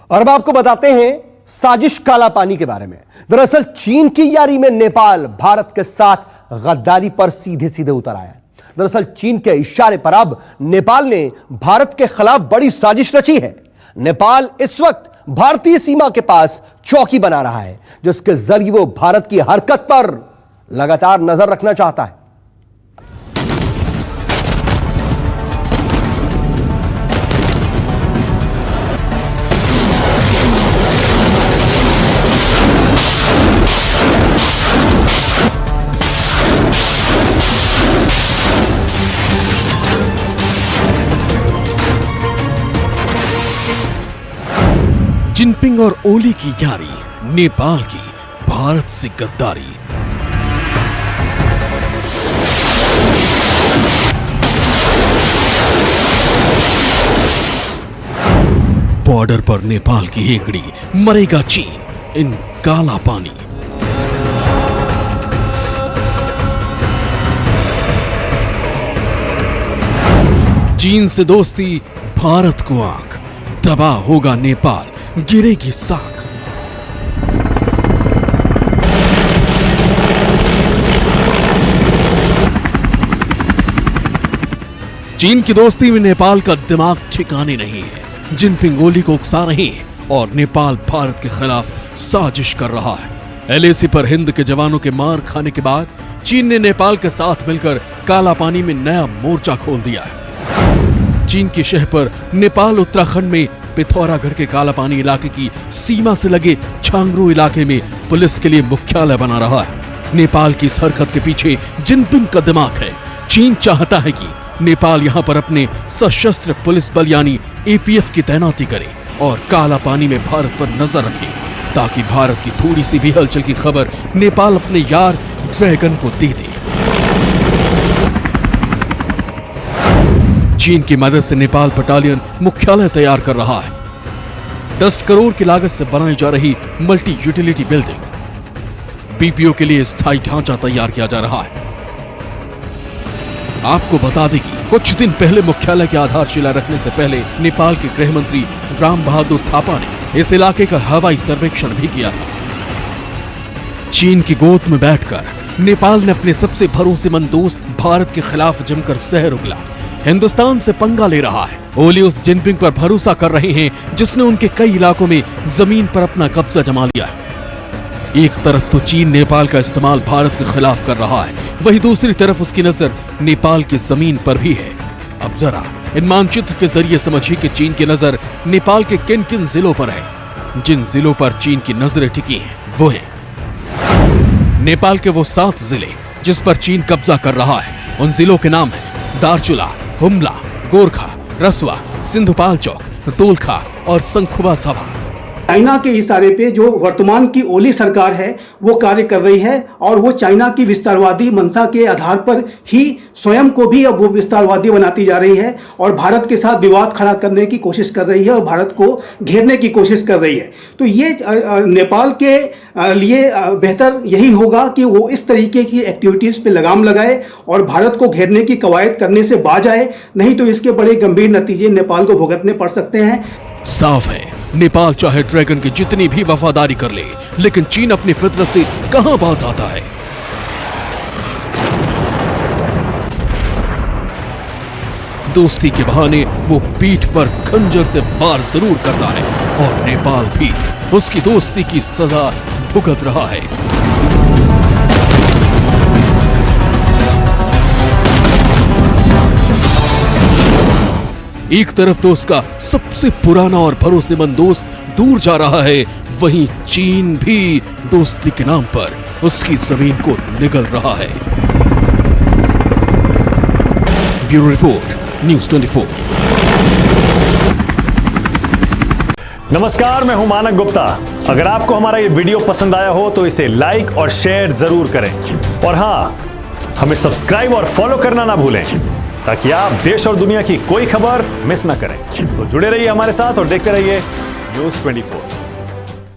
और अब आपको बताते हैं साजिश काला पानी के बारे में। दरअसल चीन की यारी में नेपाल भारत के साथ गद्दारी पर सीधे सीधे उतर आया है। दरअसल चीन के इशारे पर अब नेपाल ने भारत के खिलाफ बड़ी साजिश रची है। नेपाल इस वक्त भारतीय सीमा के पास चौकी बना रहा है, जिसके जरिए वो भारत की हरकत पर लगातार नजर रखना चाहता है। जिनपिंग और ओली की यारी, नेपाल की भारत से गद्दारी। बॉर्डर पर नेपाल की हेकड़ी, मरेगा चीन इन काला पानी। चीन से दोस्ती, भारत को आंख, तबाह होगा नेपाल, गिरेगी साख। चीन की दोस्ती में नेपाल का दिमाग ठिकाने नहीं है। जिनपिंग ओली को उकसा रहे हैं और नेपाल भारत के खिलाफ साजिश कर रहा है। एलएसी पर हिंद के जवानों के मार खाने के बाद चीन ने नेपाल के साथ मिलकर काला पानी में नया मोर्चा खोल दिया है। चीन की शह पर नेपाल उत्तराखंड में पिथौरागढ़ के काला पानी इलाके की सीमा से लगे छांगरू इलाके में पुलिस के लिए मुख्यालय बना रहा है। नेपाल की इस हरकत के पीछे जिनपिंग का दिमाग है। चीन चाहता है कि नेपाल यहां पर अपने सशस्त्र पुलिस बल यानी एपीएफ की तैनाती करे और काला पानी में भारत पर नजर रखे, ताकि भारत की थोड़ी सी भी हलचल की खबर नेपाल अपने यार ड्रैगन को दे दे। चीन की मदद से नेपाल बटालियन मुख्यालय तैयार कर रहा है। 10 करोड़ की लागत से बनाई जा रही मल्टी यूटिलिटी बिल्डिंग, बीपीओ के लिए स्थायी ढांचा तैयार किया जा रहा है। आपको बता दें कि कुछ दिन पहले मुख्यालय की आधारशिला रखने से पहले नेपाल के गृह मंत्री राम बहादुर थापा ने इस इलाके का हवाई सर्वेक्षण भी किया था। चीन की गोद में बैठकर नेपाल ने अपने सबसे भरोसेमंद दोस्त भारत के खिलाफ जमकर जहर उगला, हिंदुस्तान से पंगा ले रहा है। ओली उस जिनपिंग पर भरोसा कर रहे हैं जिसने उनके कई इलाकों में जमीन पर अपना कब्जा जमा लिया है। एक तरफ तो चीन नेपाल का इस्तेमाल भारत के खिलाफ कर रहा है, वहीं दूसरी तरफ उसकी नजर नेपाल की जमीन पर भी है। अब जरा इन मानचित्र के जरिए समझिए कि चीन की नजर नेपाल के किन किन जिलों पर है। जिन जिलों पर चीन की नजरें टिकी हैं वो है नेपाल के वो 7 जिले जिस पर चीन कब्जा कर रहा है। उन जिलों के नाम है दार्चुला, हुमला, गोरखा, रसुआ, सिंधुपाल्चोक, दोलखा और शंखुवा सभा। चाइना के इशारे पे जो वर्तमान की ओली सरकार है वो कार्य कर रही है और वो चाइना की विस्तारवादी मंशा के आधार पर ही स्वयं को भी अब वो विस्तारवादी बनाती जा रही है और भारत के साथ विवाद खड़ा करने की कोशिश कर रही है और भारत को घेरने की कोशिश कर रही है। तो ये नेपाल के लिए बेहतर यही होगा कि वो इस तरीके की एक्टिविटीज़ पे लगाम लगाए और भारत को घेरने की कवायद करने से बाज आए, नहीं तो इसके बड़े गंभीर नतीजे नेपाल को भुगतने पड़ सकते हैं। साफ है, नेपाल चाहे ड्रैगन की जितनी भी वफादारी कर ले, लेकिन चीन अपनी फितरत से कहां बाज आता है। दोस्ती के बहाने वो पीठ पर खंजर से वार जरूर करता है और नेपाल भी उसकी दोस्ती की सजा भुगत रहा है। एक तरफ तो उसका सबसे पुराना और भरोसेमंद दोस्त दूर जा रहा है, वहीं चीन भी दोस्ती के नाम पर उसकी जमीन को निगल रहा है। Bureau report, news 24। नमस्कार, मैं हूं मानक गुप्ता। अगर आपको हमारा ये वीडियो पसंद आया हो तो इसे लाइक और शेयर जरूर करें और हाँ, हमें सब्सक्राइब और फॉलो करना ना भूलें ताकि आप देश और दुनिया की कोई खबर मिस ना करें। तो जुड़े रहिए हमारे साथ और देखते रहिए न्यूज़ 24।